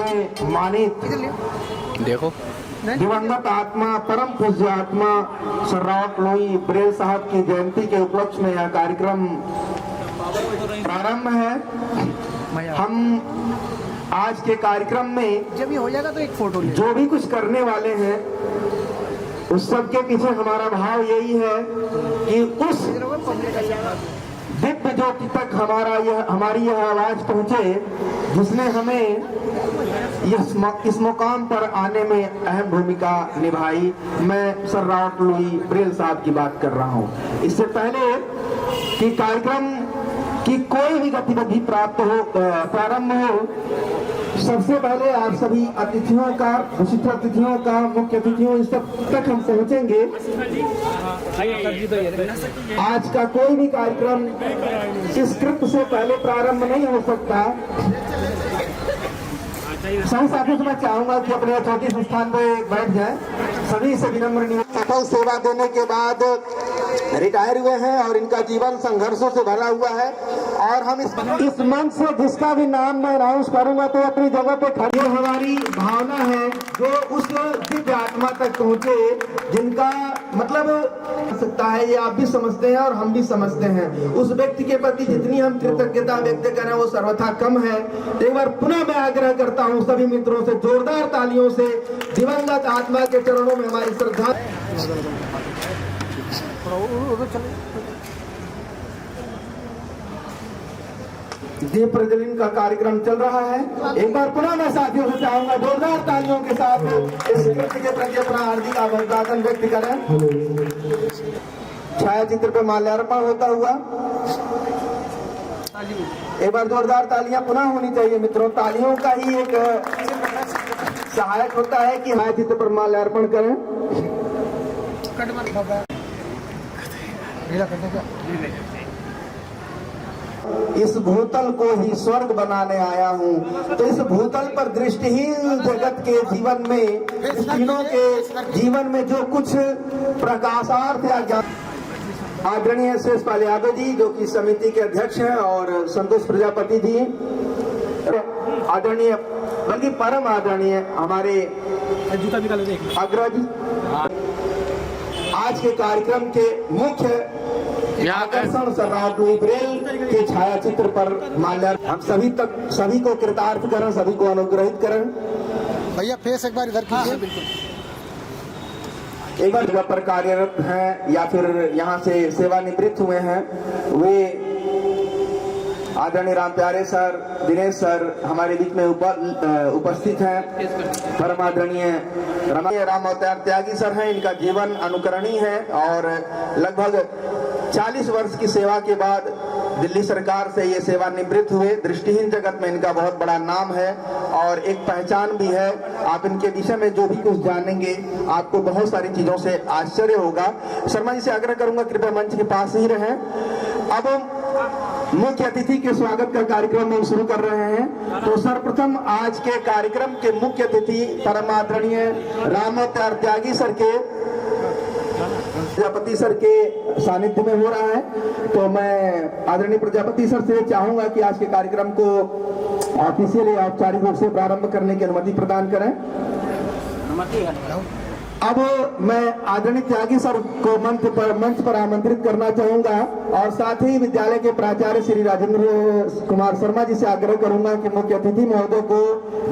में मानित देखो दिवंगत आत्मा परम पूज्य आत्मा सर रावत लोई ब्रेल साहब की जयंती के उपलक्ष्य में यह कार्यक्रम प्रारंभ है। हम आज के कार्यक्रम में जब ये हो जाएगा तो एक फोटो ले। जो भी कुछ करने वाले हैं उस सब के पीछे हमारा भाव यही है कि उस दिव्य ज्योति तक हमारी यह आवाज पहुंचे जिसने हमें इस मुकाम पर आने में अहम भूमिका निभाई। मैं सर रावत लुई ब्रेल साहब की बात कर रहा हूं। इससे पहले कि कार्यक्रम की कोई भी गतिविधि प्रारंभ हो, सबसे पहले आप सभी अतिथियों का, विशिष्ट अतिथियों का, मुख्य अतिथियों इस सब तक हम पहुंचेंगे। आज का कोई भी कार्यक्रम इस कृत्य से पहले प्रारंभ नहीं हो सकता। सभी साथियों से मैं चाहूंगा कि अपने यथोचित स्थान पर बैठ जाएं। सभी से विनम्र निवेदन, सफल सेवा देने के बाद रिटायर हुए हैं और इनका जीवन संघर्षों से भरा हुआ है और हम इस मंच से जिसका भी नाम मैं अनाउंस करूंगा तो अपनी जगह पे खड़ी। हमारी भावना है जो उस दिव्य आत्मा तक पहुंचे जिनका मतलब सकता है, ये आप भी समझते हैं और हम भी समझते हैं। उस व्यक्ति के प्रति जितनी हम कृतज्ञता व्यक्त करें वो सर्वथा कम है। एक बार पुनः मैं आग्रह करता हूं सभी मित्रों से जोरदार तालियों से दिवंगत आत्मा के चरणों में हमारी श्रद्धा। दीप प्रज्वलन का कार्यक्रम चल रहा है। एक बार पुनः मैं साथियों से चाहूंगा जोरदार तालियों के साथ इस कृत्य के प्रति अपना हार्दिक अभिवादन व्यक्त करें। छायाचित्र पर माल्यार्पण होता हुआ एक बार जोरदार तालियां पुनः होनी चाहिए मित्रों। तालियों का ही एक सहायक होता है कि छायाचित्र पर माल्यार्पण करें। इस भूतल को ही स्वर्ग बनाने आया हूँ। तो इस भूतल पर दृष्टिहीन जगत के जीवन में, दृष्टिहीनों के जीवन में जो कुछ प्रकाशार्थ या ज्ञान, आदरणीय शेषपाल यादव जी जो कि समिति के अध्यक्ष हैं और संतोष प्रजापति जी, आदरणीय बल्कि परम आदरणीय हमारे अग्रज, आज के कार्यक्रम के मुख्य आकर्षण सर रावत लुई ब्रेल के छायाचित्र पर माल्यार्पण। हम सभी को कृतार्थ करें, सभी को अनुग्रहित करें। भैया फेस एक बार इधर कीजिए। एक बार जगह पर कार्यरत हैं या फिर यहाँ से सेवानिवृत्त हुए हैं वे आदरणीय राम प्यारे सर, दिनेश सर हमारे बीच में उपस्थित हैं। परम आदरणीय राम अवतार त्यागी सर हैं। इनका जीवन अनुकरणीय है और लगभग 40 वर्ष की सेवा के बाद दिल्ली सरकार से ये सेवानिवृत्त हुए। दृष्टिहीन जगत में इनका बहुत बड़ा नाम है और एक पहचान भी है। आप इनके विषय में जो भी कुछ जानेंगे आपको बहुत सारी चीजों से आश्चर्य होगा। शर्मा जी से आग्रह करूंगा कृपया मंच के पास ही रहें। अब मुख्य अतिथि के स्वागत का कार्यक्रम हम शुरू कर रहे हैं। तो सर्वप्रथम आज के कार्यक्रम के मुख्य अतिथि परम आदरणीय राम अवतार त्यागी सर के प्रजापति सर के सानिध्य में हो रहा है। तो मैं आदरणीय प्रजापति सर से चाहूंगा कि आज के कार्यक्रम को ऑफिशियली औपचारिक रूप से प्रारंभ करने की अनुमति प्रदान करें। अब मैं आदरणीय त्यागी सर को मंच पर आमंत्रित करना चाहूंगा और साथ ही विद्यालय के प्राचार्य श्री राजेंद्र कुमार शर्मा जी से आग्रह करूंगा कि मुख्य अतिथि महोदय को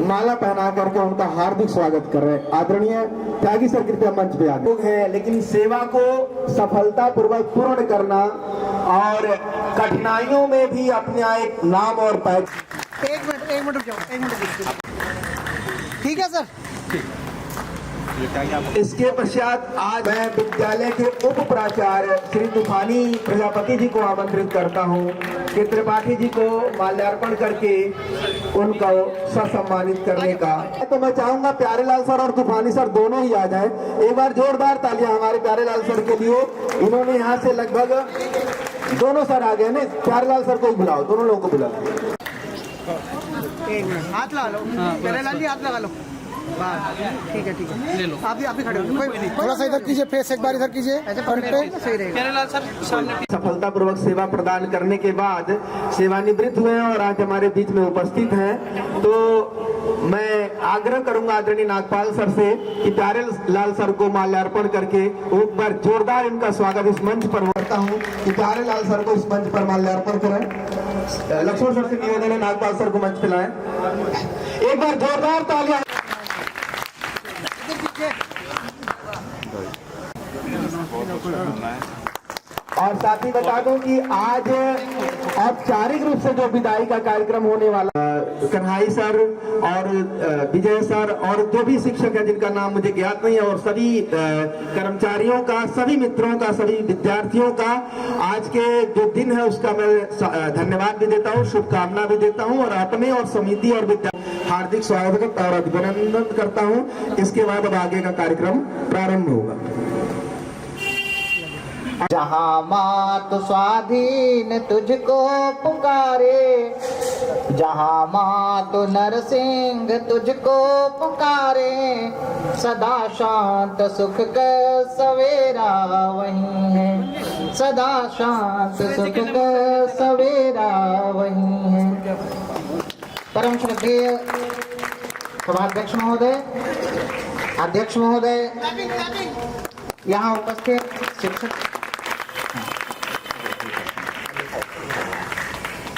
माला पहना करके उनका हार्दिक स्वागत कर रहे हैं। आदरणीय त्यागी सर कृपया मंच पे आगे है, लेकिन सेवा को सफलता पूर्वक पूर्ण करना और कठिनाइयों में भी अपना एक नाम और पहचान। एक मिनट रुक जाओ, एक मिनट। ठीक है सर। इसके पश्चात आज मैं विद्यालय के उप प्राचार्य श्री तूफानी प्रजापति जी को आमंत्रित करता हूं कि त्रिपाठी जी को माल्यार्पण करके उनको सम्मानित करने का। तो मैं चाहूंगा प्यारेलाल सर और तूफानी सर दोनों ही आ जाएं। एक बार जोरदार तालियां हमारे प्यारेलाल सर के लिए। इन्होंने यहाँ से लगभग दोनों सर आ गए ना, प्यारेलाल सर को ही बुलाओ, दोनों लोगों को बुलाओ। एक मिनट हाथ लगा लो, प्यारेलाल जी हाथ लगा लो। ठीक है ले लो। आप भी खड़े हो, थोड़ा सा इधर कीजिए, फेस एक बार इधर कीजिए, सही रहेगा। सफलतापूर्वक सेवा प्रदान करने के बाद सेवानिवृत्त हुए हैं और आज हमारे बीच में उपस्थित हैं। तो मैं आग्रह करूंगा आदरणीय नागपाल सर से कि प्यारे लाल सर को माल्यार्पण करके एक बार जोरदार इनका स्वागत इस मंच पर करता हूं कि प्यारे लाल सर को इस मंच पर माल्यार्पण करें। लक्ष्मण सर से निवेदन है नागपाल सर को मंच पे लाएं। एक बार जोरदार तालियां। और साथ ही बता दूं कि आज औपचारिक रूप से जो विदाई का कार्यक्रम होने वाला कन्हाई सर और विजय सर और जो भी शिक्षक है जिनका नाम मुझे ज्ञात नहीं है और सभी कर्मचारियों का, सभी मित्रों का, सभी विद्यार्थियों का आज के जो दिन है उसका मैं धन्यवाद भी देता हूँ, शुभकामना भी देता हूँ और अपने और समिति और हार्दिक स्वागत और अभिनंदन करता हूँ। इसके बाद अब आगे का कार्यक्रम प्रारंभ होगा। जहाँ मात स्वाधीन तुझको पुकारे, जहाँ मात नरसिंह तुझको पुकारे, सदा शांत सुख का सवेरा वही है, सदा शांत सुख का सवेरा वही है। परम श्रद्धेय सभाध्यक्ष महोदय, अध्यक्ष महोदय, यहाँ उपस्थित शिक्षक,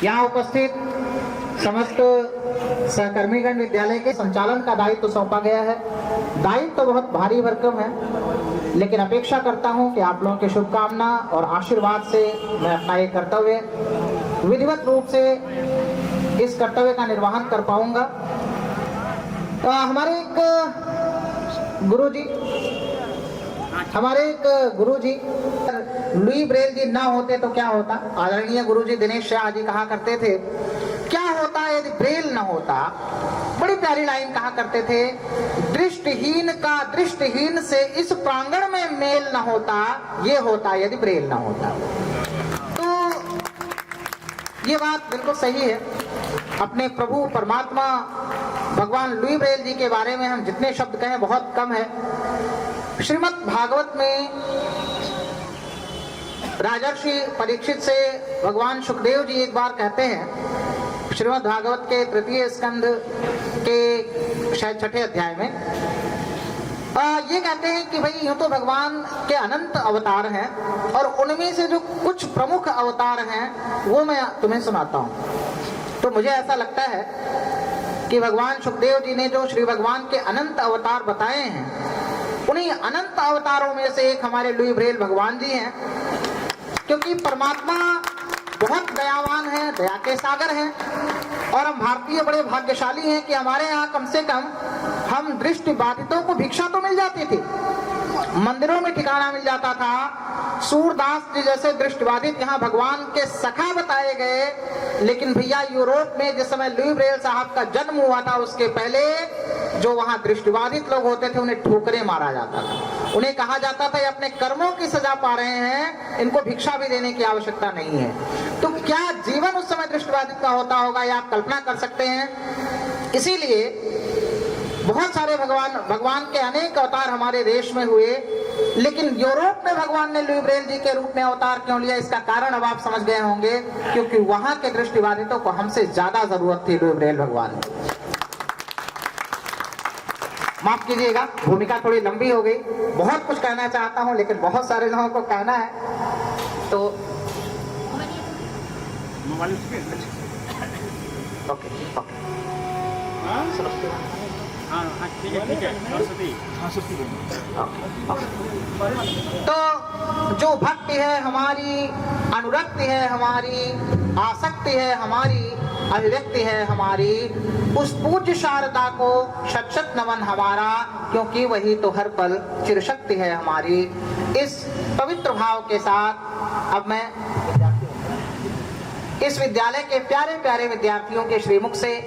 यहाँ उपस्थित समस्त सहकर्मीगण, विद्यालय के संचालन का दायित्व सौंपा गया है। दायित्व तो बहुत भारी भरकम है, लेकिन अपेक्षा करता हूं कि आप लोगों की शुभकामना और आशीर्वाद से मैं अपना ये कर्तव्य विधिवत रूप से इस कर्तव्य का निर्वहन कर पाऊंगा। तो हमारे एक गुरुजी लुई ब्रेल जी ना होते तो क्या होता। आदरणीय गुरुजी दिनेश शाह जी कहा करते थे, क्या होता यदि ब्रेल न होता। बड़ी प्यारी लाइन कहा करते थे, दृष्टिहीन का दृष्टिहीन से इस प्रांगण में मेल न होता, ये होता यदि ब्रेल न होता। तो ये बात बिल्कुल सही है। अपने प्रभु परमात्मा भगवान लुई ब्रेल जी के बारे में हम जितने शब्द कहें बहुत कम है। श्रीमद् भागवत में राजर्षि परीक्षित से भगवान सुखदेव जी एक बार कहते हैं, श्रीमद् भागवत के तृतीय स्कंध के शायद 6ठे अध्याय में ये कहते हैं कि भाई यूं तो भगवान के अनंत अवतार हैं और उनमें से जो कुछ प्रमुख अवतार हैं वो मैं तुम्हें सुनाता हूं। तो मुझे ऐसा लगता है कि भगवान सुखदेव जी ने जो श्री भगवान के अनंत अवतार बताए हैं, उन्हीं अनंत अवतारों में से एक हमारे लुई ब्रेल भगवान जी हैं। क्योंकि परमात्मा बहुत दयावान है, दया के सागर हैं और हम भारतीय बड़े भाग्यशाली हैं कि हमारे यहाँ कम से कम हम दृष्टि बाधितों को भिक्षा तो मिल जाती थी, मंदिरों में ठिकाना मिल जाता था। सूरदास जी जैसे दृष्टिबाधित यहाँ भगवान के सखा बताए गए। लेकिन भैया यूरोप में जिस समय लुई ब्रेल साहब का जन्म हुआ था उसके पहले जो वहाँ दृष्टिबाधित लोग होते थे उन्हें ठोकरे मारा जाता था। उन्हें कहा जाता था ये अपने कर्मों की सजा पा रहे हैं, इनको भिक्षा भी देने की आवश्यकता नहीं है। तो क्या जीवन उस समय दृष्टिबाधित का होता होगा, ये आप कल्पना कर सकते हैं। इसीलिए बहुत सारे भगवान के अनेक अवतार हमारे देश में हुए, लेकिन यूरोप में भगवान ने लुई ब्रेल जी के रूप में अवतार क्यों लिया, इसका कारण अब आप समझ गए होंगे। क्योंकि वहां के दृष्टिबाधितों को हमसे ज्यादा जरूरत थी लुई ब्रेल भगवान। माफ कीजिएगा, भूमिका थोड़ी लंबी हो गई। बहुत कुछ कहना चाहता हूं लेकिन बहुत सारे लोगों को कहना है, तो ओके तो जो भक्ति है हमारी, अनुरक्ति है हमारी, आसक्ति है हमारी, अभिव्यक्ति है हमारी, उस पूज्य शारदा को शत शत नमन हमारा, क्योंकि वही तो हर पल चिरशक्ति है हमारी। इस पवित्र भाव के साथ अब मैं इस विद्यालय के प्यारे प्यारे विद्यार्थियों के श्रीमुख से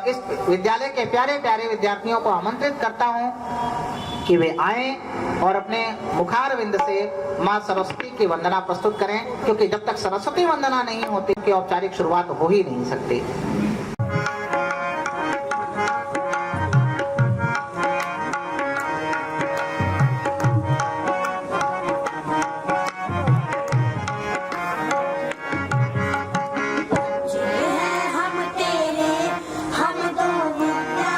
इस विद्यालय के प्यारे प्यारे विद्यार्थियों को आमंत्रित करता हूं कि वे आएं और अपने मुखारविंद से मां सरस्वती की वंदना प्रस्तुत करें, क्योंकि जब तक सरस्वती वंदना नहीं होती कि औपचारिक शुरुआत हो ही नहीं सकती। हम तेरे हम दोनों क्या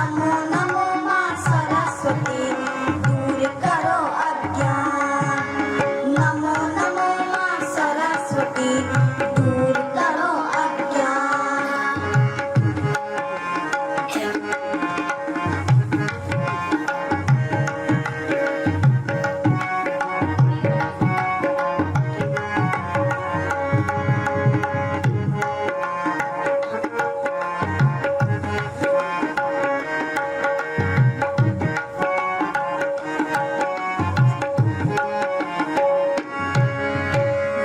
नमो नमो माँ सरस्वती दूर करो अज्ञान। नमो नमो माँ सरस्वती दूर करो अज्ञान।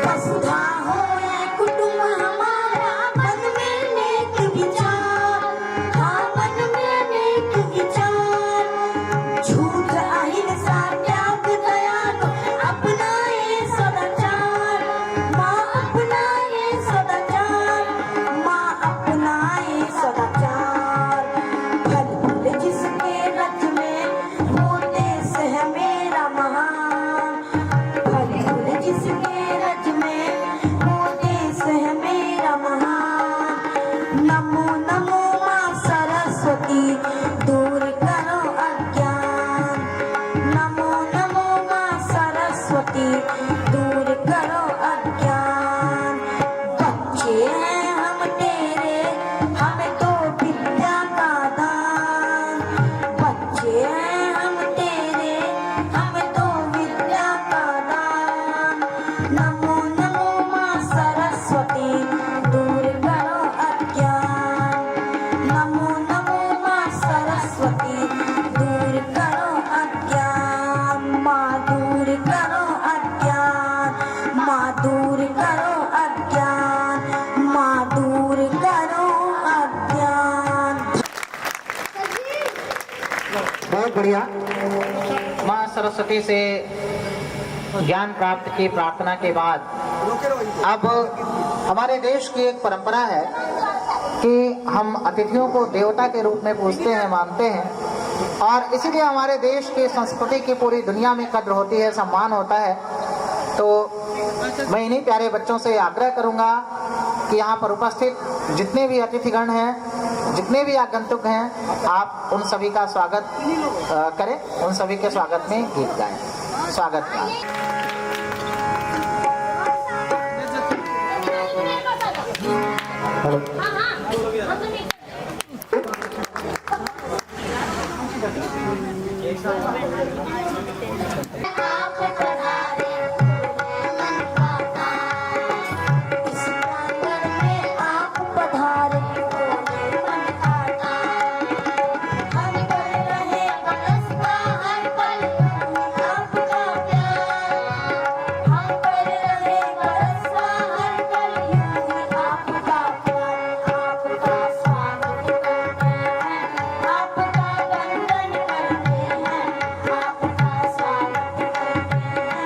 वसुधा हो या कुटुंब हमारा, मन में नेक विचार, हाँ मन में नेक विचार। झूठ अहिंसा त्याग दयालु अपनाए सदाचार। माँ अपनाए सदाचार, माँ अपनाए सदाचार। फल फूल जिसके रज में वो देश है मेरा महान। फल फूल जिसके रज में वो देश है मेरा महान। नमो नमो माँ सरस्वती दूर करो अज्ञान। नमो नमो माँ सरस्वती दूर करो अज्ञान। बच्चे हैं हम तेरे, हमें तो विद्या का दान। बच्चे हैं हम तेरे, हमें तो विद्या का दान। नमो नमो माँ सरस्वती दूर करो अज्ञान। नमो नमो माँ सरस्वती दूर करो अज्ञान। माँ दूर करो अज्ञान, माँ दूर करो अज्ञान, माँ दूर करो अज्ञान। बहुत बढ़िया। माँ सरस्वती से ज्ञान प्राप्त की प्रार्थना के बाद अब हमारे देश की एक परंपरा है कि हम अतिथियों को देवता के रूप में पूजते हैं, मानते हैं, और इसीलिए हमारे देश की संस्कृति की पूरी दुनिया में कद्र होती है, सम्मान होता है। तो मैं इन्हीं प्यारे बच्चों से आग्रह करूंगा कि यहाँ पर उपस्थित जितने भी अतिथिगण हैं, जितने भी आगंतुक हैं, आप उन सभी का स्वागत करें, उन सभी के स्वागत में गीत गाएं। स्वागत का आप पधारे मन का तार। इस प्रांगण में आप पधारे मन का तार। हम पर रहे बरसता हर पल आपका प्यार। हम पर रहे बरसता हर पल आपका प्यार। आपका स्वागत करते हैं, आपका वंदन करते हैं, आपका स्वागत करते हैं।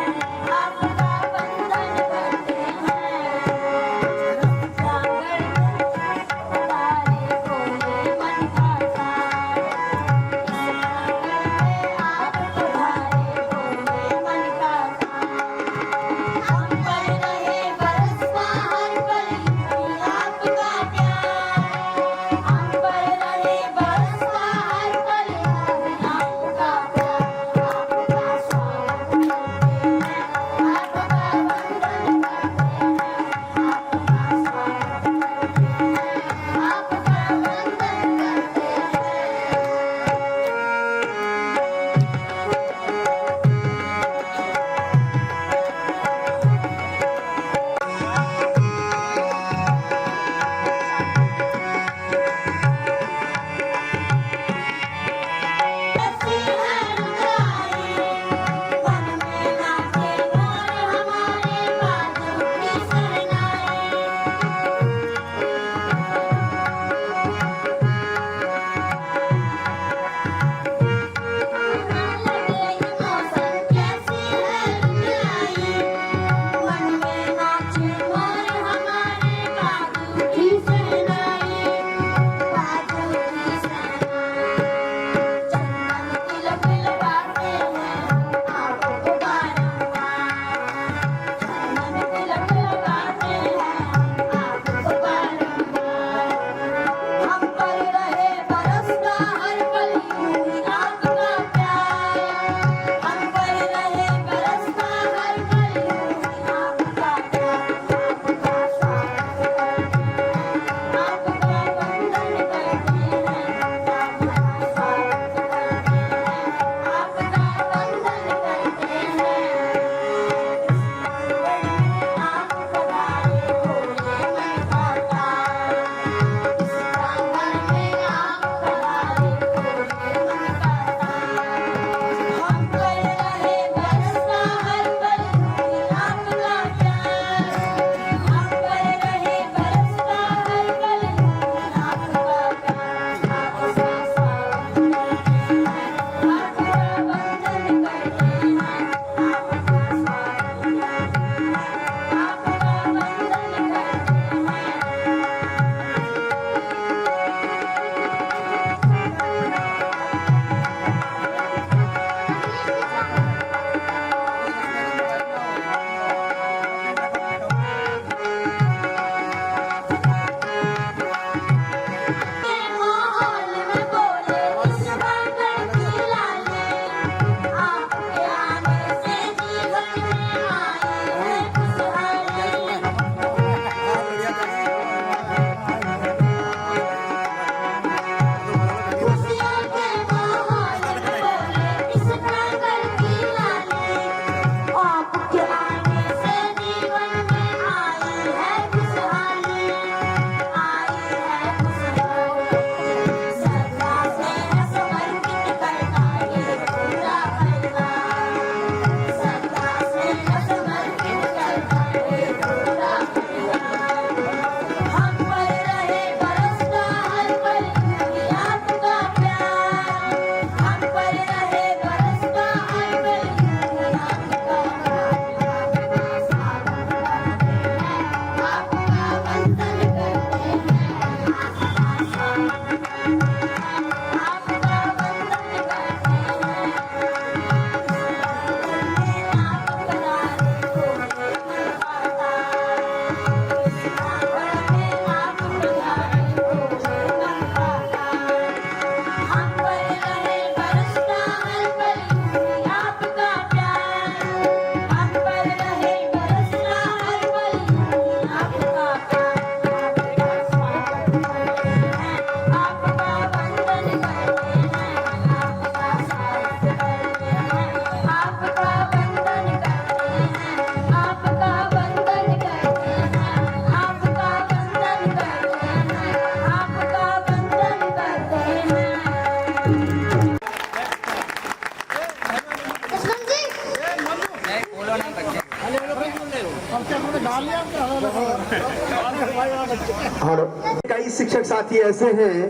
और कई शिक्षक साथी ऐसे हैं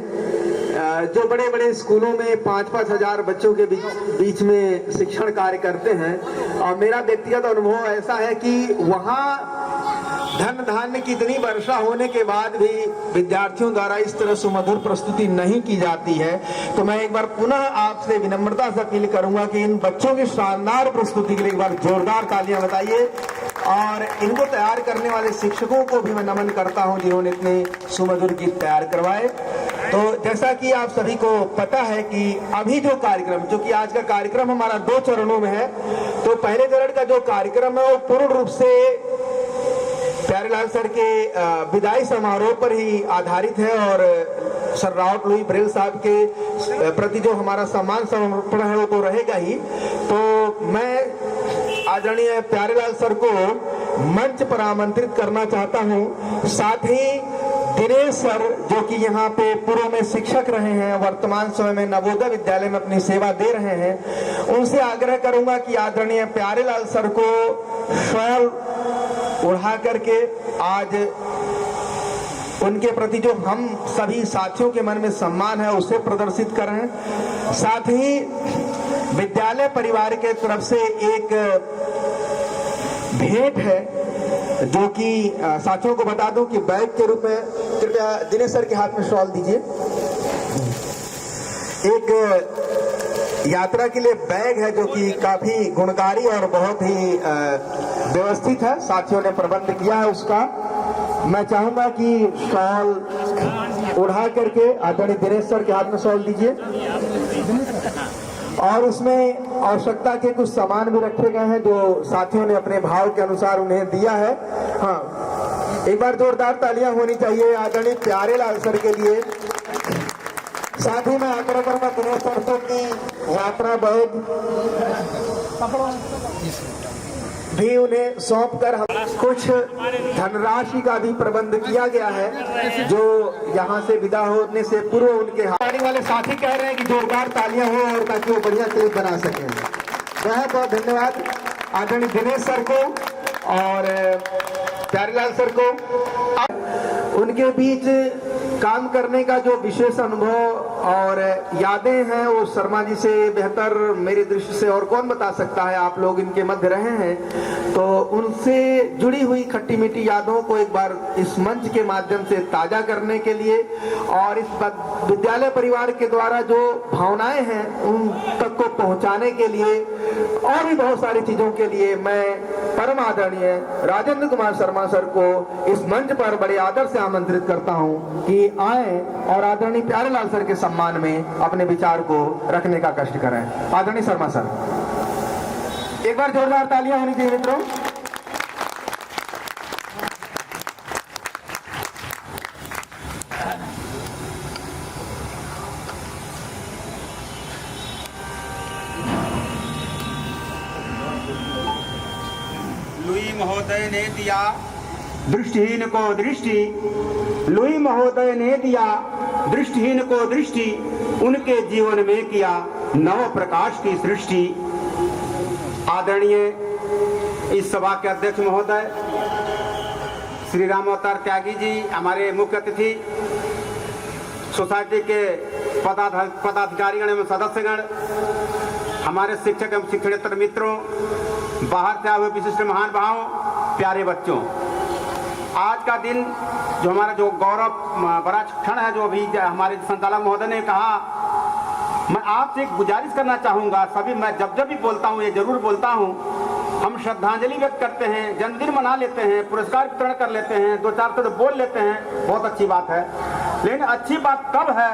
जो बड़े बड़े स्कूलों में 5-5 हजार बच्चों के बीच में शिक्षण कार्य करते हैं। और मेरा व्यक्तिगत अनुभव ऐसा है कि वहाँ धन धान्य की इतनी वर्षा होने के बाद भी विद्यार्थियों द्वारा इस तरह सुमधुर प्रस्तुति नहीं की जाती है। तो मैं एक बार पुनः आपसे विनम्रता से अपील करूंगा कि इन बच्चों की शानदार प्रस्तुति के लिए एक बार जोरदार तालियां बताइए। और इनको तैयार करने वाले शिक्षकों को भी मैं नमन करता हूं जिन्होंने इतने सुमधुर गीत तैयार करवाए। तो जैसा कि आप सभी को पता है कि अभी जो कार्यक्रम, जो कि आज का कार्यक्रम हमारा 2 चरणों में है, तो पहले चरण का जो कार्यक्रम है वो पूर्ण रूप से प्यारेलाल सर के विदाई समारोह पर ही आधारित है। और सर राउत लुई ब्रेल साहब के प्रति जो हमारा सम्मान समर्पण है वो तो रहेगा ही। तो मैं आदरणीय प्यारेलाल सर को मंच पर आमंत्रित करना चाहता हूं। साथ ही दिनेश सर जो कि यहाँ पे पूर्व में शिक्षक रहे हैं, वर्तमान समय में नवोदय विद्यालय में अपनी सेवा दे रहे हैं, उनसे आग्रह करूंगा कि आदरणीय प्यारेलाल सर को शॉल उड़ा करके आज उनके प्रति जो हम सभी साथियों के मन में सम्मान है उसे प्रदर्शित करें। साथ ही विद्यालय परिवार के तरफ से एक भेंट है जो कि साथियों को बता दूं कि बैग के रूप में, कृपया दिनेश सर के हाथ में शॉल दीजिए। एक यात्रा के लिए बैग है जो कि काफी गुणकारी और बहुत ही व्यवस्थित है, साथियों ने प्रबंध किया है उसका। मैं चाहूंगा कि शॉल उड़ा करके आदरणीय दिनेश सर के हाथ में शॉल दीजिए। और उसमें आवश्यकता के कुछ सामान भी रखे गए हैं जो साथियों ने अपने भाव के अनुसार उन्हें दिया है। हाँ, एक बार जोरदार तालियां होनी चाहिए आदरणीय प्यारेलाल सर के लिए। साथ ही मैं आग्रह करूंगा दिनेश सर की यात्रा बैग भी उन्हें सौंप कर हम कुछ धनराशि का भी प्रबंध किया गया है जो यहाँ से विदा होने से पूर्व उनके हाथ वाले साथी कह रहे हैं कि जोरदार तालियां हो और ताकि वो बढ़िया क्लिप बना सकें। बहुत बहुत धन्यवाद आदरणीय दिनेश सर को और प्यारेलाल सर को। उनके बीच काम करने का जो विशेष अनुभव और यादें हैं वो शर्मा जी से बेहतर मेरी दृष्टि से और कौन बता सकता है। आप लोग इनके मध्य रहे हैं तो उनसे जुड़ी हुई खट्टी मीठी यादों को एक बार इस मंच के माध्यम से ताजा करने के लिए और इस विद्यालय परिवार के द्वारा जो भावनाएं हैं उन तक को पहुंचाने के लिए और भी बहुत सारी चीजों के लिए मैं परम आदरणीय राजेंद्र कुमार शर्मा सर को इस मंच पर बड़े आदर से आमंत्रित करता हूं कि आए और आदरणीय प्यारेलाल सर के सम्मान में अपने विचार को रखने का कष्ट करें। आदरणीय शर्मा सर, एक बार जोरदार तालियां होनी चाहिए मित्रों। लुई महोदय ने दिया दृष्टिहीन को दृष्टि, लुई महोदय ने दिया दृष्टिहीन को दृष्टि, उनके जीवन में किया नव प्रकाश की सृष्टि। आदरणीय इस सभा के अध्यक्ष महोदय श्री राम अवतार त्यागी जी, हमारे मुख्य अतिथि, सोसाइटी के पदाधिकारीगण एवं सदस्यगण, हमारे शिक्षक एवं शिक्षणेतर मित्रों, बाहर से आए हुए विशिष्ट महान भाव, प्यारे बच्चों, आज का दिन जो हमारा जो गौरव बड़ा क्षण है जो अभी हमारे संचालक महोदय ने कहा, मैं आपसे एक गुजारिश करना चाहूंगा। सभी मैं जब भी बोलता हूँ ये जरूर बोलता हूँ, हम श्रद्धांजलि व्यक्त करते हैं, जन्मदिन मना लेते हैं, पुरस्कार वितरण कर लेते हैं, 2-4 शब्द बोल लेते हैं, बहुत अच्छी बात है। लेकिन अच्छी बात तब है,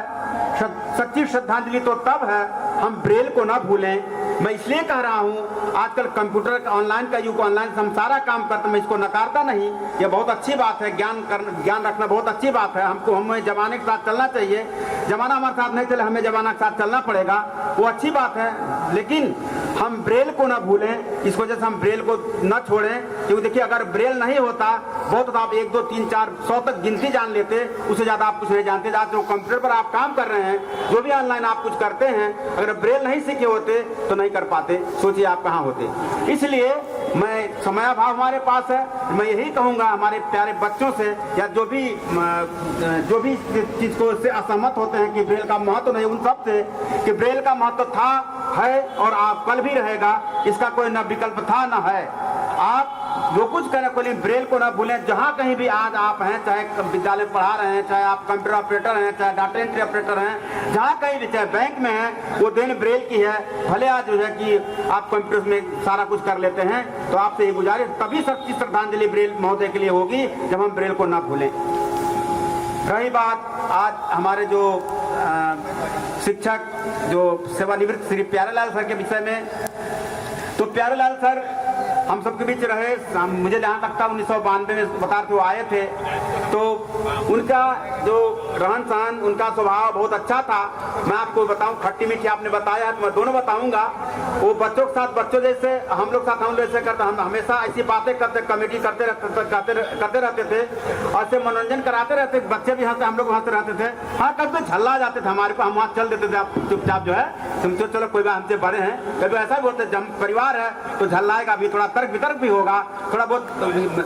सच्ची श्रद्धांजलि तो तब है हम ब्रेल को ना भूलें। मैं इसलिए कह रहा हूँ, आजकल कंप्यूटर ऑनलाइन का युग, ऑनलाइन से हम सारा काम करते हैं, मैं इसको नकारता नहीं, ये बहुत अच्छी बात है। ज्ञान रखना बहुत अच्छी बात है। हमें जमाने के साथ चलना चाहिए। जमाना हमारे साथ नहीं चले, हमें जमाना के साथ चलना पड़ेगा, वो अच्छी बात है। लेकिन हम ब्रेल को ना भूलें, इस वजह से हम ब्रेल को न छोड़ें। क्योंकि देखिए, अगर ब्रेल नहीं होता, बहुत तो आप 1, 2, 3, 4, 100 तक गिनती जान लेते, उससे ज्यादा आप कुछ नहीं जानते। आज जो कंप्यूटर पर आप काम कर रहे हैं, जो भी ऑनलाइन आप कुछ करते हैं, अगर ब्रेल नहीं सीखे होते तो नहीं कर पाते। सोचिए आप कहाँ होते। इसलिए मैं समयाभाव हमारे पास है, मैं यही कहूँगा हमारे प्यारे बच्चों से या जो भी चीज़ को इससे असहमत होते हैं कि ब्रेल का महत्व नहीं, उन सब से कि ब्रेल का महत्व था, है और आप कल भी रहेगा, इसका कोई न विकल्प था न है। आप जो कुछ करें कोई ब्रेल को ना भूलें। जहाँ कहीं भी आज आप हैं, चाहे विद्यालय पढ़ा रहे हैं, चाहे आप कंप्यूटर ऑपरेटर हैं, चाहे डाटा एंट्री ऑपरेटर हैं, जहाँ कहीं भी, चाहे बैंक में हैं, वो देन ब्रेल की है। भले आज जो है कि आप कंप्यूटर में सारा कुछ कर लेते हैं, तो आपसे ये गुजारिश तभी सच्ची श्रद्धांजलि ब्रेल महोदय के लिए होगी जब हम ब्रेल को ना भूलें। रही बात आज हमारे जो शिक्षक जो सेवानिवृत्त श्री प्यारेलाल सर के विषय में, तो प्यारेलाल सर हम सबके बीच रहे, मुझे जहाँ तक था 1992 में बता रहे आए थे, तो उनका जो रहन सहन, उनका स्वभाव बहुत अच्छा था। मैं आपको बताऊं, खट्टी मीठी आपने बताया तो मैं दोनों बताऊंगा। वो बच्चों के साथ बच्चों जैसे, हम लोग साथ हम लोग ऐसे करते, हम हमेशा ऐसी बातें करते, कमेटी करते रहते थे, ऐसे मनोरंजन कराते रहते, बच्चे भी हंसते, हम लोग हंसते रहते थे। हाँ, कभी झल्ला जाते थे हमारे को, हम वहाँ चल देते थे, आप चुपचाप जो है तुम तो चलो कोई बात, हमसे बड़े हैं, कभी ऐसा भी बोलते जब परिवार है तो झल्लाएगा भी, थोड़ा तर्क वितर्क भी होगा, थोड़ा बहुत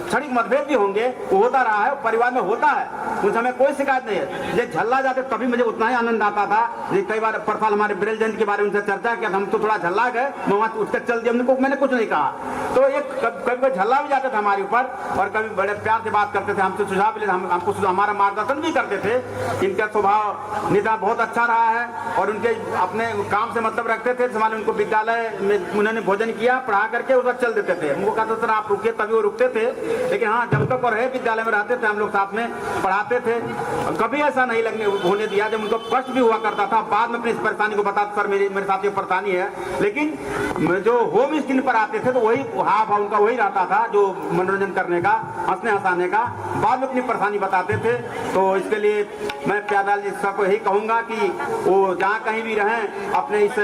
क्षणिक मतभेद भी होंगे, वो होता रहा है, परिवार में होता है, उस समय कोई शिकायत नहीं है। ये झल्ला जाते तभी मुझे उतना ही आनंद आता था। कई बार परसाल हमारे ब्रेल जयंती के बारे में उनसे चर्चा किया, हम तो थोड़ा झल्ला गए, मैं वहाँ उठकर चल दिया, उनको मैंने कुछ नहीं कहा। तो ये कभी झल्ला भी जाता था हमारे ऊपर, और कभी बड़े प्यार से बात करते थे, हमसे सुझाव भी, हमको हमारा मार्गदर्शन भी करते थे। इनका स्वभाव निदा बहुत अच्छा रहा है, और उनके अपने काम से मतलब रखते थे। मान उनको विद्यालय में उन्होंने भोजन किया, पढ़ा करके उधर चल देते थे, उनको कहते सर आप रुकिए, तभी वो रुकते थे। लेकिन हाँ, जब तक और विद्यालय में रहते थे, हम लोग साथ में पढ़ाते थे, कभी ऐसा नहीं होने दिया। जब उनको कष्ट भी हुआ करता था, बाद में अपनी इस परेशानी को बताते, सर मेरे साथ ये परेशानी है, लेकिन जो होम स्क्रीन पर आते थे तो वही हाव भाव उनका वही रहता था, जो मनोरंजन करने का, हंसने हंसाने का, बाद में अपनी परेशानी बताते थे। तो इसके लिए मैं प्यारेलाल जी सबको यही कहूँगा कि वो जहाँ कहीं भी रहें, अपने इस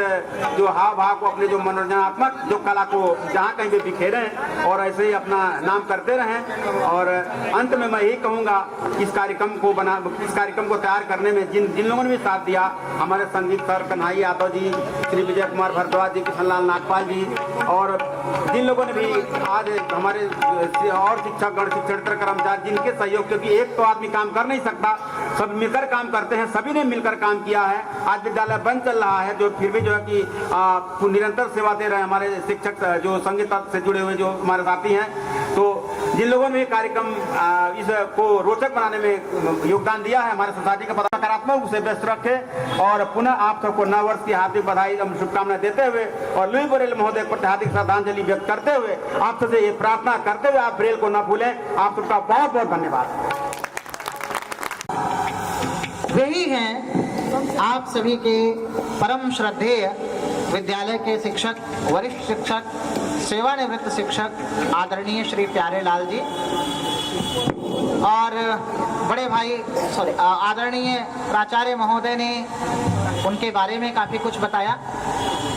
जो हाव भाव को, अपने जो मनोरंजनात्मक जो कला को जहाँ कहीं भी बिखेरें, और ऐसे ही अपना नाम करते रहें। और अंत में मैं यही कहूँगा, इस कार्यक्रम को तैयार करने में जिन लोगों ने भी साथ दिया, हमारे संगीत सर कन्हैया यादव जी, श्री विजय कुमार भारद्वाज जी, किशनलाल नागपाल जी, और जिन लोगों ने भी आज हमारे और शिक्षकगण, शिक्षण कर्मचारी, जिनके सहयोग, क्योंकि एक तो आदमी काम कर नहीं सकता, सब मिलकर काम करते हैं, सभी ने मिलकर काम किया है। आज विद्यालय बंद चल रहा है, जो फिर भी जो है कि निरंतर सेवा दे रहे हैं हमारे शिक्षक जो संगीत से जुड़े हुए जो हमारे साथी हैं। तो जिन लोगों ने कार्यक्रम इसको रोचक बनाने में योगदान दिया है, हमारे सोसाइटी का पता सकारात्मक रूप से व्यस्त रखे। और पुनः आप सबको नव वर्ष की हार्दिक बधाई एवं शुभकामनाएं देते हुए, और लुई ब्रेल महोदय पर हार्दिक श्रद्धांजलि व्यक्त करते हुए, आप सबसे ये प्रार्थना करते हुए आप ब्रेल को न भूलें। आप सबका बहुत बहुत धन्यवाद। यही हैं आप सभी के परम श्रद्धेय विद्यालय के शिक्षक, वरिष्ठ शिक्षक, सेवानिवृत्त शिक्षक आदरणीय श्री प्यारेलाल जी, और बड़े भाई आदरणीय प्राचार्य महोदय ने उनके बारे में काफ़ी कुछ बताया,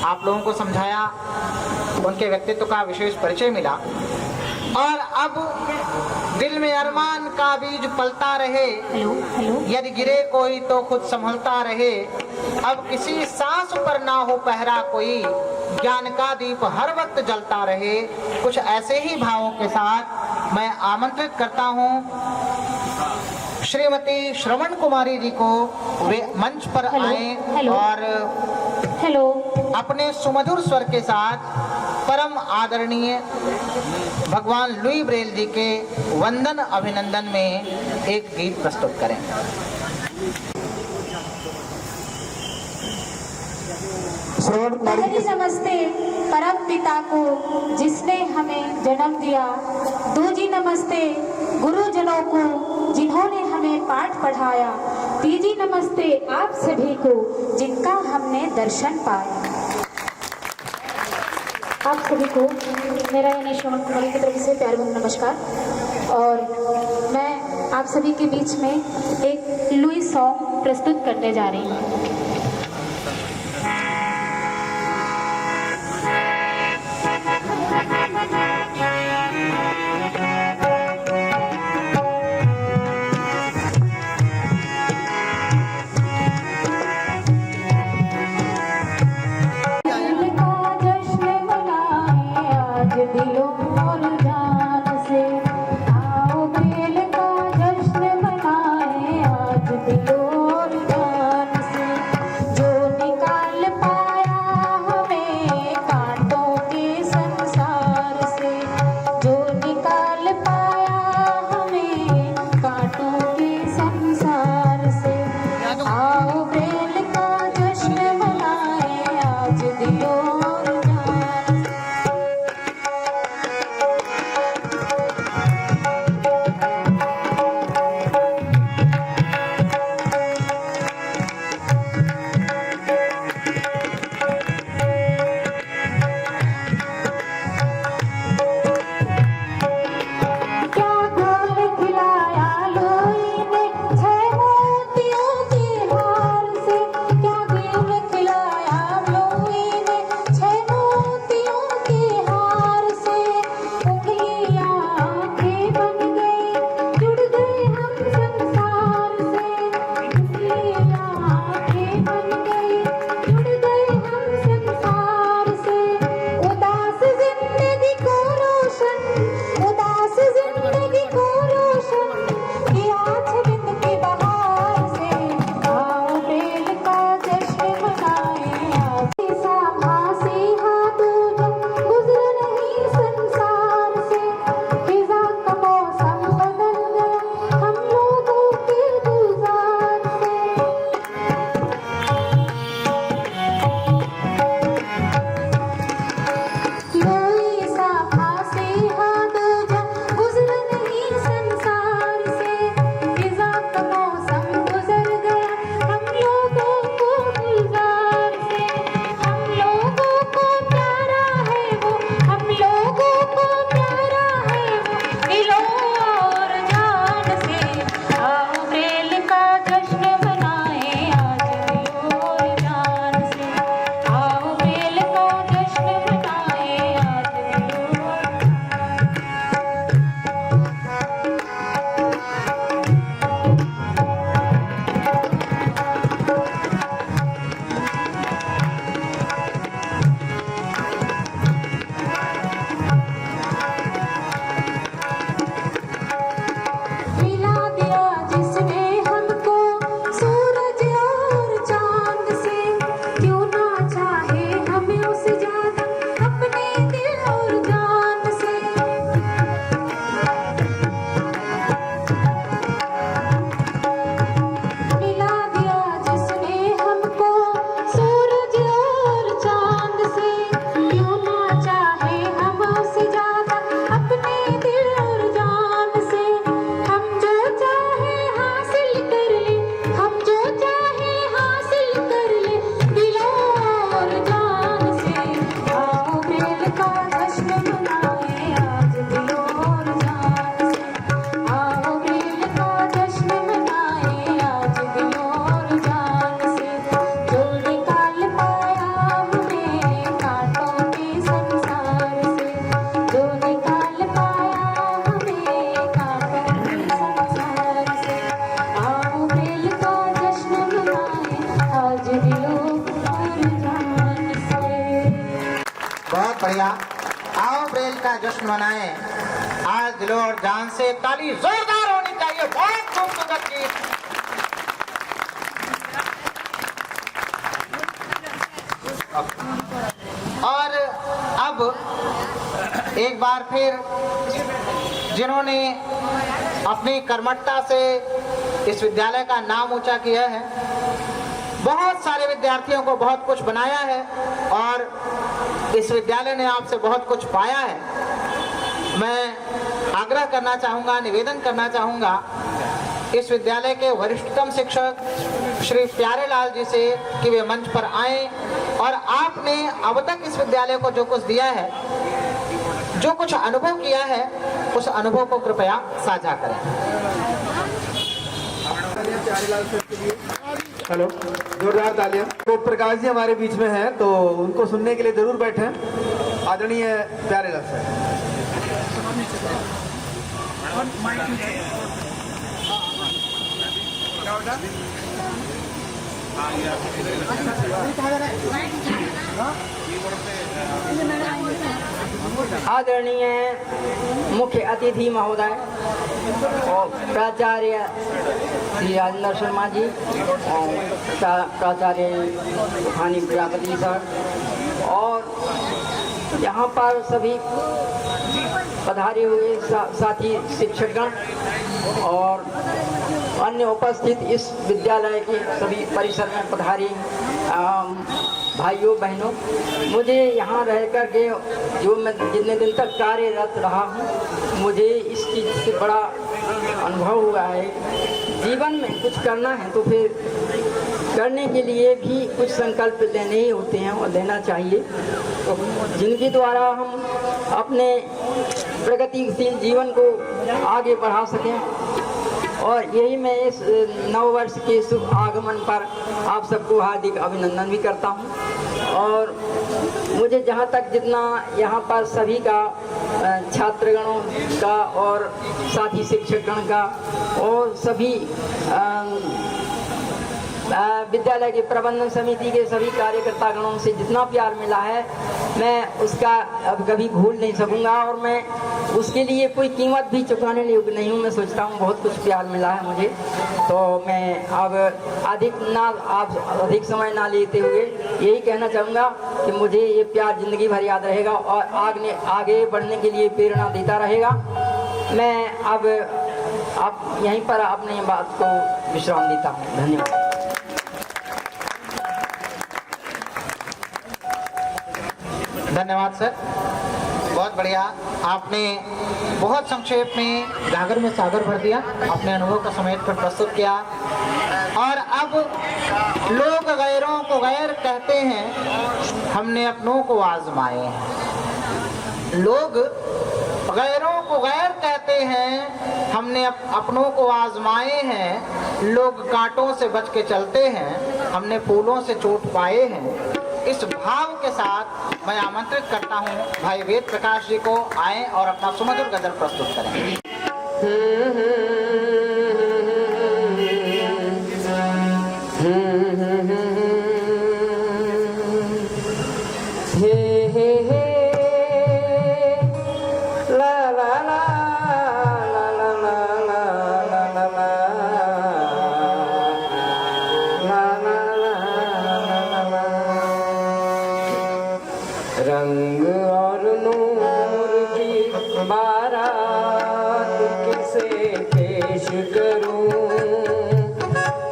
आप लोगों को समझाया, उनके व्यक्तित्व का विशेष परिचय मिला। और अब दिल में अरमान का बीज पलता रहे, यदि गिरे कोई तो खुद संभलता रहे। अब किसी सांस पर ना हो पहरा कोई, ज्ञान का दीप हर वक्त जलता रहे। कुछ ऐसे ही भावों के साथ मैं आमंत्रित करता हूँ श्रीमती श्रवण कुमारी जी को, वे मंच पर आए और अपने सुमधुर स्वर के साथ परम आदरणीय भगवान लुई ब्रेल जी के वंदन अभिनंदन में एक गीत प्रस्तुत करें। पहली नमस्ते परम पिता को जिसने हमें जन्म दिया। दूजी नमस्ते गुरुजनों को जिन्होंने हमें पाठ पढ़ाया। तीजी नमस्ते आप सभी को जिनका हमने दर्शन पाया। आप सभी को मेरा यानी श्रवण कुमारी की तरफ से प्यार भरा नमस्कार। और मैं आप सभी के बीच में एक लुई सॉन्ग प्रस्तुत करने जा रही हूँ। दिलों दियो और जान क्या गोल खिलाया लोई ने छह मोतियों के हार से क्या गोल खिलाया लोई ने छह मोतियों के हार से उंगलियां आंखें बन गई जुड़ गए हम संसार से उंगलियां आंखें बन गई जुड़ गए हम संसार से उदास जिंदगी को रोशन उदास जिंदगी को रोशन किया छबिंद की बहार से आओ बेल का जश्न मनाए आज सा भासी हाथों जो गुजर नहीं संसार से फिजा का मौसम बदल गया हम लोगों के गुलजार से लोई सा फांसी हाथ जा गुजर नहीं संसार से फिजा का मौसम गुजर गया हम लोगों को गुलजार से हम लोगों को प्यारा है वो हम लोगों को प्यारा है वो दिलों और जान से आओ बेल का जश्न मनाए आज दिलों और जान से आओ बेल का जश्न मनाए आज दिलों और मिला दिया जिसने हमको सूरज और चांद से क्यों ना चाहे हमें उससे ज्यादा अपने दिल और जान से मिला दिया जिसने हमको सूरज और चांद से क्यों ना चाहे हम उससे ज्यादा अपने दिल और जान से हम जो चाहे हासिल कर ले हम जो चाहे हासिल कर ले दिलों और जान से आओ बेल का जश्न मनाए आज दिलों और जान से आओ बेल का जश्न मनाए आज दिलों और जान से जो निकाल पाया हमें कांटों के संसार से जो निकाल पाया हमें कांटों के संसार से आओ बेल का जश्न मनाए आज दिलों और जान से बहुत बढ़िया। आओ बेल का जश्न मनाए आज दिलों और जान से। ताली जोरदार होनी चाहिए। बहुत खूबसूरत गीत। और अब एक बार फिर जिन्होंने अपनी कर्मठता से इस विद्यालय का नाम ऊंचा किया है, बहुत सारे विद्यार्थियों को बहुत कुछ बनाया है और इस विद्यालय ने आपसे बहुत कुछ पाया है। मैं आग्रह करना चाहूँगा, निवेदन करना चाहूँगा इस विद्यालय के वरिष्ठतम शिक्षक श्री प्यारेलाल जी से कि वे मंच पर आएं और आपने अब तक इस विद्यालय को जो कुछ दिया है, जो कुछ अनुभव किया है, उस अनुभव को कृपया साझा करें। हेलो, जोरदार तालियां। तो प्रकाश जी हमारे बीच में हैं, तो उनको सुनने के लिए जरूर बैठे। आदरणीय प्यारेलाल सर। आदरणीय मुख्य अतिथि महोदय और प्राचार्य श्री राजेंद्र शर्मा जी और प्राचार्य तूफानी प्रजापति सर और यहाँ पर सभी पधारे हुए साथी शिक्षकगण और अन्य उपस्थित इस विद्यालय के सभी परिसर में पधारी भाइयों बहनों, मुझे यहाँ रह कर के जो मैं जितने दिन तक कार्यरत रहा हूँ, मुझे इस चीज़ से बड़ा अनुभव हुआ है। जीवन में कुछ करना है तो फिर करने के लिए भी कुछ संकल्प लेने ही होते हैं और लेना चाहिए, तो जिनके द्वारा हम अपने प्रगतिशील जीवन को आगे बढ़ा सकें। और यही मैं इस नव वर्ष के शुभ आगमन पर आप सबको हार्दिक अभिनंदन भी करता हूं। और मुझे जहां तक जितना यहाँ पर सभी का छात्रगणों का और साथी शिक्षकगण का और सभी विद्यालय के प्रबंधन समिति के सभी कार्यकर्ता गणों से जितना प्यार मिला है, मैं उसका अब कभी भूल नहीं सकूंगा और मैं उसके लिए कोई कीमत भी चुकाने योग्य नहीं हूँ। मैं सोचता हूँ बहुत कुछ प्यार मिला है मुझे, तो मैं अब अधिक समय ना लेते हुए यही कहना चाहूँगा कि मुझे ये प्यार जिंदगी भर याद रहेगा और आगे बढ़ने के लिए प्रेरणा देता रहेगा। मैं अब यहीं पर अपनी बात को विश्राम देता हूँ। धन्यवाद। धन्यवाद सर, बहुत बढ़िया। आपने बहुत संक्षेप में गागर में सागर भर दिया, अपने अनुभव का समेट कर प्रस्तुत किया। और अब लोग गैरों को गैर कहते हैं, हमने अपनों को आजमाए हैं। लोग गैरों को गैर कहते हैं, हमने अपनों को आजमाए हैं। लोग कांटों से बच के चलते हैं, हमने फूलों से चोट पाए हैं। इस भाव के साथ मैं आमंत्रित करता हूं भाई वेद प्रकाश जी को, आए और अपना सुमधुर गजल प्रस्तुत करें। रंग और नूर की बारात किसे पेश करूं,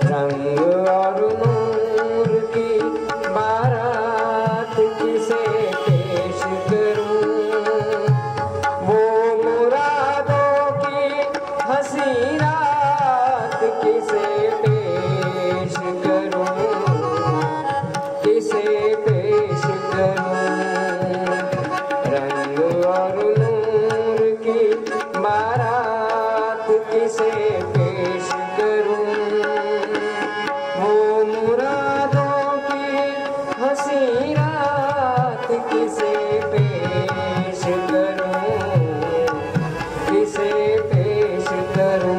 रंग और नूर की बारात किसे पेश करूं, वो मुरादों की हंसी रात किसे पेश करूं, किसे पेश करूं। बारात किसे पेश करूं, वो मुरादों की हंसी रात किसे पेश करूं, किसे पेश करूं।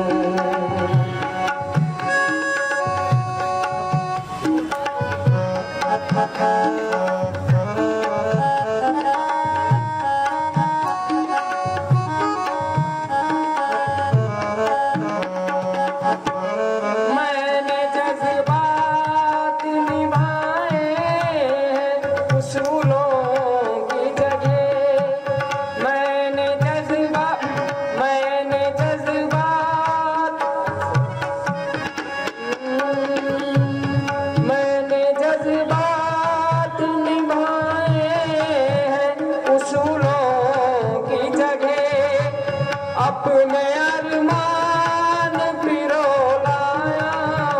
अपने अरमान पिरो लाया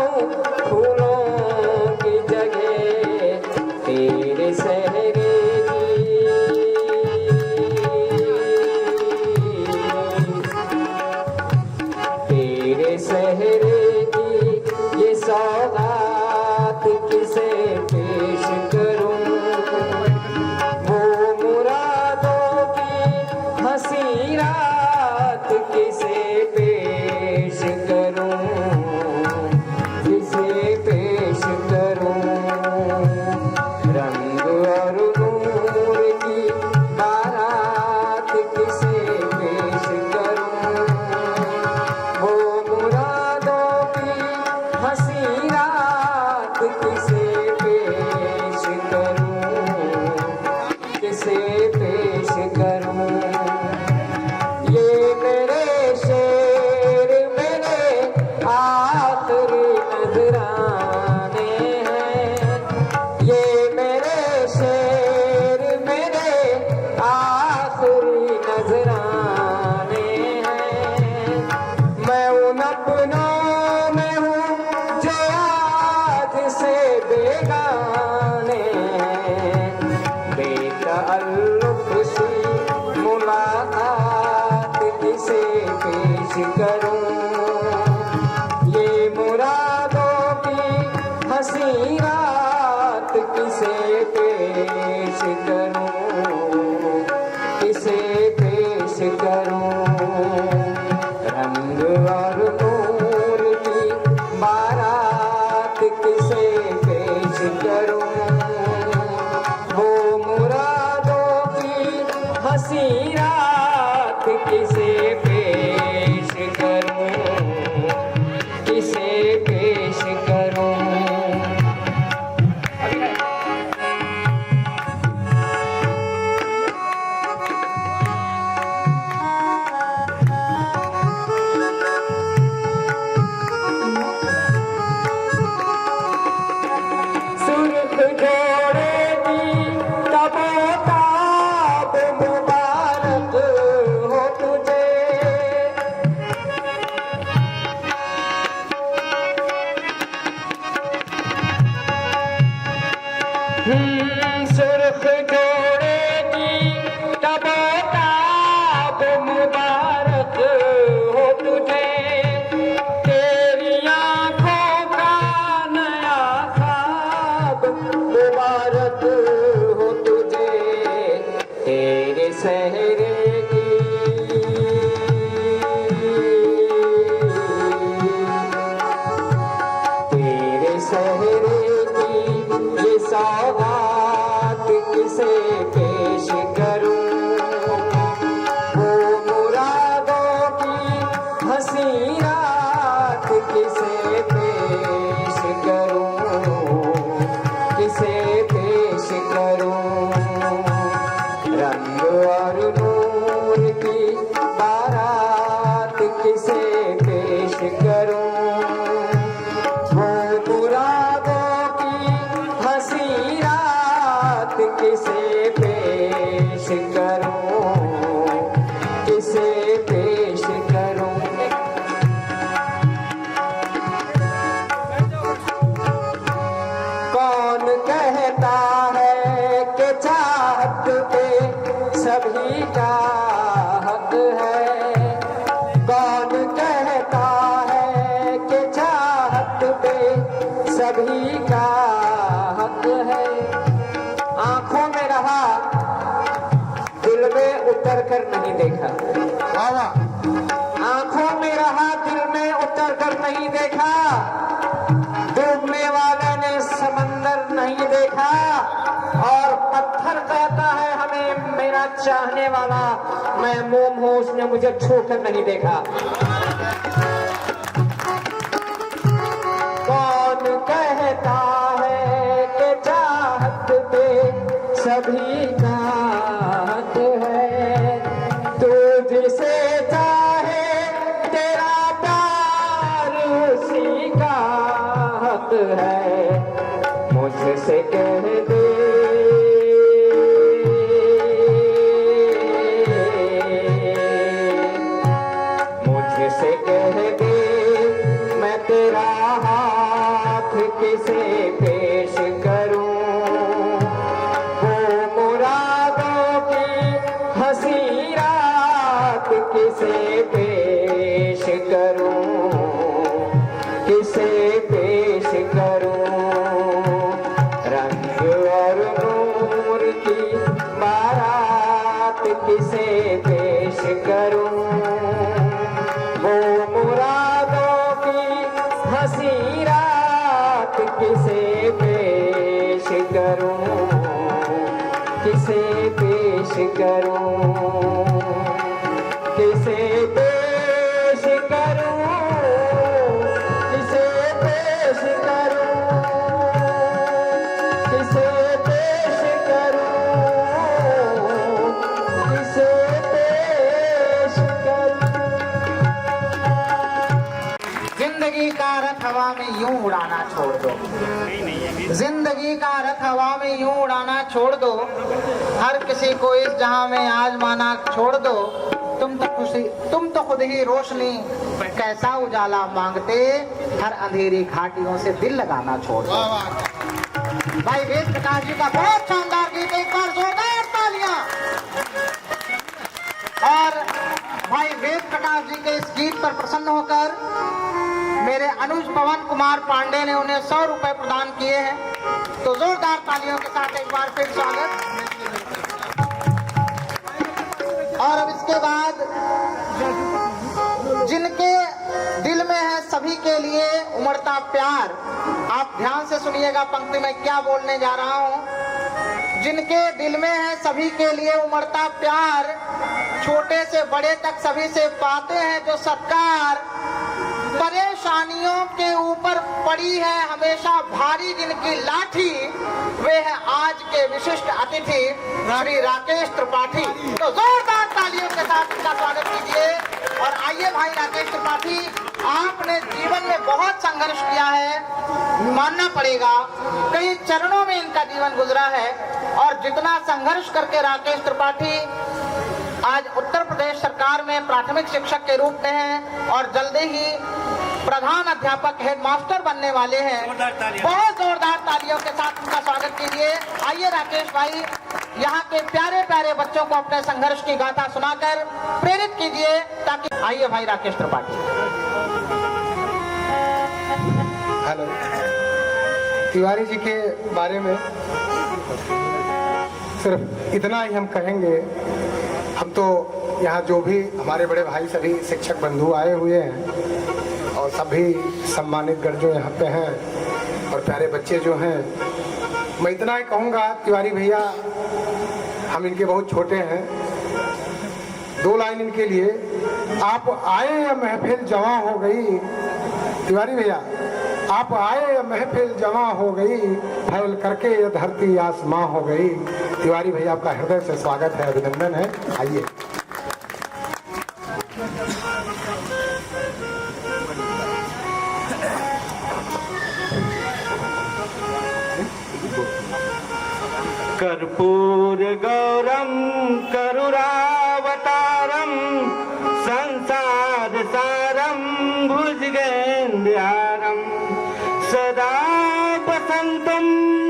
हूँ फूलों की जगह, तेरे सहरे तअल्लुफ सी मुलाकात किसे पेश करूं, ये मुरादों की हंसी रात किसे पेश करूं, किसे पेश करूं। रंग और नूर की बारात किसे पेश करूं, वो मुरादों की हंसी रात किसे पेश करूं, किसे पेश करूं। सुर्ख जोड़े की तबोताब मुबारक हो तुझे, सुर्ख जोड़े की तबोताब मुबारक हो तुझे, तेरी आँखों का नया ख्वाब मुबारक हो तुझे, तेरे सहरे की तेरे सहरे की ये सौगात किसे पेश करूं, वो मुरादों की हंसी रात किसे पेश करूं, किसे पेश करूं। रंग और नूर की बारात किसे पेश करूं, वो मुरादों की हंसी रात किसे पेश करूं, किसे पेश करूं। कौन कहता है कि चाहत पे सभी का हक है, कौन कहता है कि चाहत पे सभी का हक है। आंखों में रहा दिल में उतर कर नहीं देखा, आंखों में रहा दिल में उतर कर नहीं देखा, डूबने वाले ने समंदर नहीं देखा, और पत्थर कहता है हमें मेरा चाहने वाला, मैं मोम हूं उसने मुझे छूकर नहीं देखा। कौन कहता है कि चाहत पे सभी का हक है, तू जिसे चाहे तेरा प्यार उसी का हक है। मुझसे कह दे मुझसे कह दे मैं तेरा हाथ किसे पेश करूं, वो मुरादों की हंसी रात किसे पेश करूं, किसे पेश करूं। रंग और नूर की बारात किसे पेश करूं, वो मुरादों की हंसी रात किसे पेश करूं, किसे पेश करूं, किसे पेश करूं, किसे पेश करूं, किसे पेश करूं, किसे पेश करूं। जिंदगी का रथ हवा में यूं उड़ाना छोड़ दो, जिंदगी का रथ हवा में यूं उड़ाना छोड़ दो, हर किसी को इस जहां में आजमाना छोड़ दो। तुम तो खुद ही रोशनी कैसा उजाला मांगते, हर अंधेरी घाटियों से दिल लगाना छोड़ दो। भाई वेद प्रकाश जी का बहुत शानदार गीत, एक बार जोरदार इस गीत पर प्रसन्न होकर मेरे अनुज पवन कुमार पांडे ने उन्हें 100 रुपए प्रदान किए हैं। तो जोरदार तालियों के साथ एक बार फिर स्वागत। और अब इसके बाद जिनके दिल में है सभी के लिए उमड़ता प्यार, आप ध्यान से सुनिएगा पंक्ति में क्या बोलने जा रहा हूं। जिनके दिल में है सभी के लिए उमड़ता प्यार, छोटे से बड़े तक सभी से पाते हैं जो सत्कार, परेशानियों के ऊपर पड़ी है हमेशा भारी जिनकी लाठी, वे है आज के विशिष्ट अतिथि श्री राकेश त्रिपाठी। तो जोरदार तालियों के साथ इनका स्वागत कीजिए। और आइए भाई राकेश त्रिपाठी, आपने जीवन में बहुत संघर्ष किया है, मानना पड़ेगा कई चरणों में इनका जीवन गुजरा है। और जितना संघर्ष करके राकेश त्रिपाठी आज उत्तर प्रदेश सरकार में प्राथमिक शिक्षक के रूप में हैं और जल्दी ही प्रधान अध्यापक हेडमास्टर बनने वाले हैं। बहुत जोरदार तालियों के साथ उनका स्वागत कीजिए। आइए राकेश भाई, यहाँ के प्यारे प्यारे बच्चों को अपने संघर्ष की गाथा सुनाकर प्रेरित कीजिए ताकि। आइए भाई राकेश त्रिपाठी। हेलो, तिवारी जी के बारे में सिर्फ इतना ही हम कहेंगे। हम तो यहाँ जो भी हमारे बड़े भाई सभी शिक्षक बंधु आए हुए हैं और सभी सम्मानित गण जो यहाँ पे हैं और प्यारे बच्चे जो हैं, मैं इतना ही कहूँगा तिवारी भैया, हम इनके बहुत छोटे हैं। 2 लाइन इनके लिए। आप आए या महफिल जवां हो गई, तिवारी भैया आप आए या महफिल जवां हो गई, फैल करके ये धरती आसमां हो गई। तिवारी भैया आपका हृदय से स्वागत है, अभिनंदन है। आइए। कर्पूर गौरम करुणावतारम संसार सारम भुजगेन्द्रहारम सदा वसंतम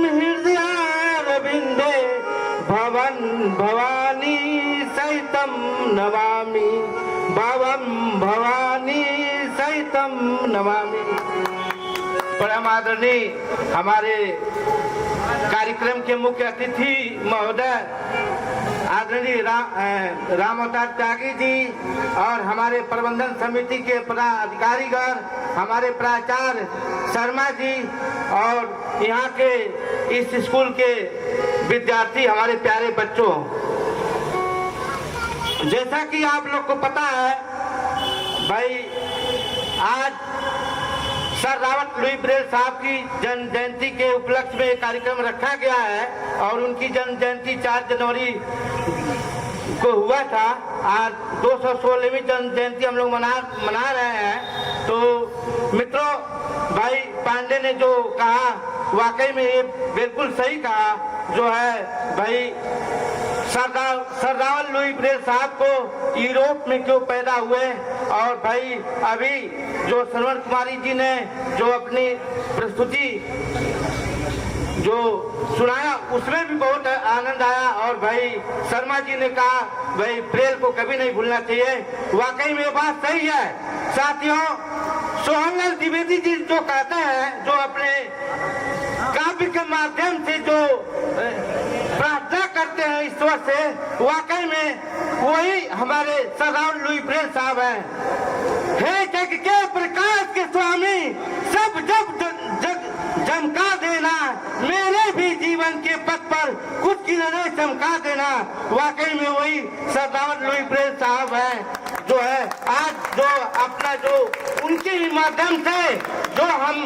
हृदयारविंदे भवन भवानी सहितम नमामि भवम भवानी सहितम नमामि। परम आदरणीय हमारे कार्यक्रम के मुख्य अतिथि महोदय आदरणीय राम अवतार त्यागी जी और हमारे प्रबंधन समिति के पदाधिकारीगण, हमारे प्राचार्य शर्मा जी और यहाँ के इस स्कूल के विद्यार्थी, हमारे प्यारे बच्चों, जैसा कि आप लोग को पता है भाई, आज सर रावत लुई ब्रेल साहब की जन्म जयंती के उपलक्ष्य में कार्यक्रम रखा गया है और उनकी जन्म जयंती 4 जनवरी को हुआ था। आज 216वीं जन्म जयंती हम लोग मना रहे हैं। तो मित्रों, भाई पांडे ने जो कहा वाकई में ये बिल्कुल सही कहा, जो है भाई सरदार लुई ब्रेल साहब को यूरोप में क्यों पैदा हुए। और भाई अभी जो श्रवण कुमारी जी ने जो अपनी प्रस्तुति जो सुनाया उसमें भी बहुत आनंद आया। और भाई शर्मा जी ने कहा भाई ब्रेल को कभी नहीं भूलना चाहिए, वाकई में बात सही है। साथियों, सोहनलाल द्विवेदी जी जो कहते हैं, जो अपने काव्य के माध्यम से जो प्रार्थना करते हैं ईश्वर से, वाकई में वही हमारे सरदार लुई ब्रेल साहब हैं। हे जग के प्रकाश के स्वामी, सब जग चमका देना, मेरे भी जीवन के पथ पर कुछ किरणें चमका देना। वाकई में वही सरदार लुई ब्रेल साहब हैं, जो है आज जो अपना जो उनके ही माध्यम से जो हम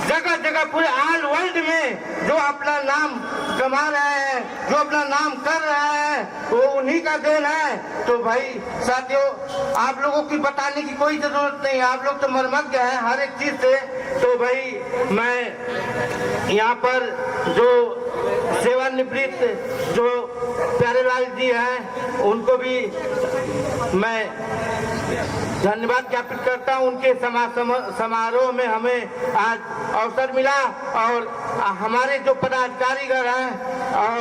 जगह जगह पूरे ऑल वर्ल्ड में जो अपना नाम कमा रहे हैं, जो अपना नाम कर रहे हैं, वो उन्हीं का देन है। तो भाई साथियों, आप लोगों की बताने की कोई जरूरत नहीं, आप लोग तो मर्मज्ञ हैं हर एक चीज से। तो भाई मैं यहाँ पर जो सेवानिवृत्त जो प्यारेलाल जी हैं, उनको भी मैं धन्यवाद ज्ञापित करता हूँ। उनके समारोह में हमें आज अवसर मिला और हमारे जो पदाधिकारीगण हैं और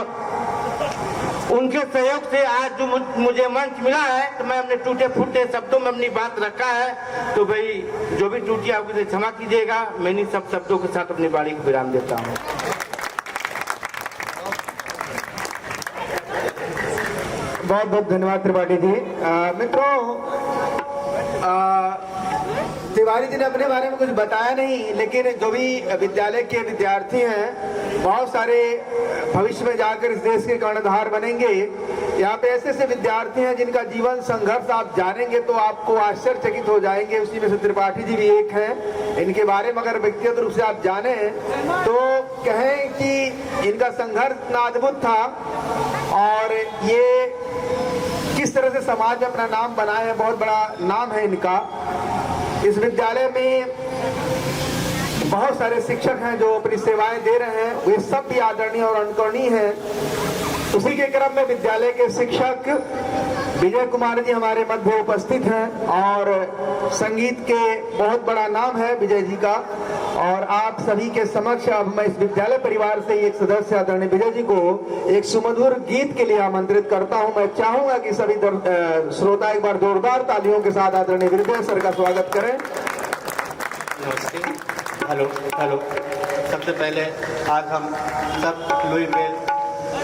उनके सहयोग से आज जो मुझे मंच मिला है तो मैं अपने टूटे फूटे शब्दों में अपनी बात रखा है। तो भाई जो भी टूटिया होगी तो क्षमा कीजिएगा। मैं इन्हीं सब शब्दों के साथ अपनी बाड़ी को विराम देता हूँ। बहुत बहुत धन्यवाद त्रिपाठी जी। मित्रों, तिवारी जी ने अपने बारे में कुछ बताया नहीं, लेकिन जो भी विद्यालय के विद्यार्थी हैं बहुत सारे भविष्य में जाकर इस देश के कर्णधार बनेंगे। यहाँ पे ऐसे ऐसे विद्यार्थी हैं जिनका जीवन संघर्ष आप जानेंगे तो आपको आश्चर्यचकित हो जाएंगे। उसी में से त्रिपाठी जी भी एक हैं। इनके बारे में अगर व्यक्तिगत रूप से आप जाने तो कहें कि इनका संघर्ष इतना अद्भुत था और ये किस तरह से समाज में अपना नाम बनाए हैं, बहुत बड़ा नाम है इनका। इस विद्यालय में बहुत सारे शिक्षक हैं जो अपनी सेवाएं दे रहे हैं, वे सब भी आदरणीय और अनुकरणीय हैं। उसी के क्रम में विद्यालय के शिक्षक विजय कुमार जी हमारे मध्य उपस्थित हैं और संगीत के बहुत बड़ा नाम है विजय जी का। और आप सभी के समक्ष अब मैं इस विद्यालय परिवार से एक सदस्य आदरणीय विजय जी को एक सुमधुर गीत के लिए आमंत्रित करता हूं। मैं चाहूंगा कि सभी श्रोता एक बार जोरदार तालियों के साथ आदरणीय विजय सर का स्वागत करें। नमस्ते। Hello hello. सबसे पहले आज हम सब लुई ब्रेल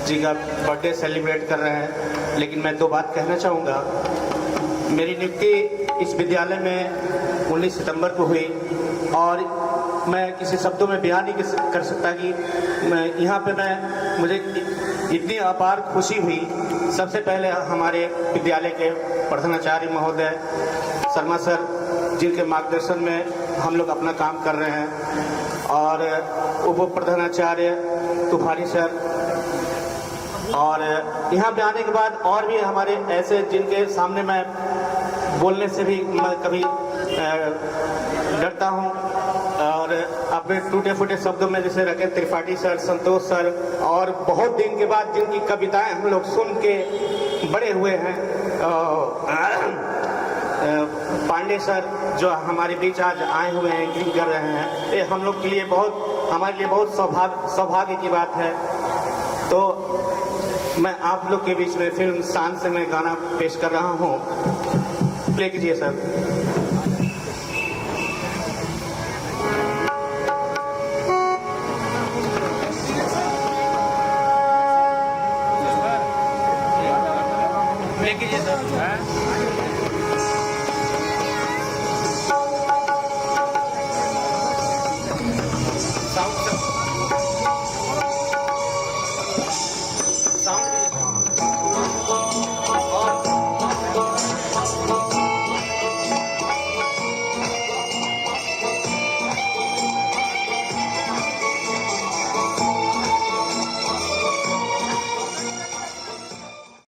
जी का बर्थडे सेलिब्रेट कर रहे हैं, लेकिन मैं दो बात कहना चाहूँगा। मेरी नियुक्ति इस विद्यालय में 19 सितंबर को हुई और मैं किसी शब्दों में बयान नहीं कर सकता कि मैं यहाँ पे मुझे इतनी अपार खुशी हुई। सबसे पहले हमारे विद्यालय के प्रधानाचार्य महोदय शर्मा सर जिनके मार्गदर्शन में हम लोग अपना काम कर रहे हैं और उप प्रधानाचार्य तूफानी सर, और यहाँ पे आने के बाद और भी हमारे ऐसे जिनके सामने मैं बोलने से भी मैं कभी डरता हूँ और अपने टूटे फूटे शब्दों में जैसे रखे त्रिपाठी सर, संतोष सर, और बहुत दिन के बाद जिनकी कविताएं हम लोग सुन के बड़े हुए हैं, पांडे सर जो हमारे बीच आज आए हुए हैं, एंकरिंग कर रहे हैं, ये हम लोग के लिए हमारे लिए बहुत सौभाग्य की बात है। तो मैं आप लोग के बीच में फिल्म शान से मैं गाना पेश कर रहा हूँ। प्ले कीजिए सर। प्ले कीजिए सर।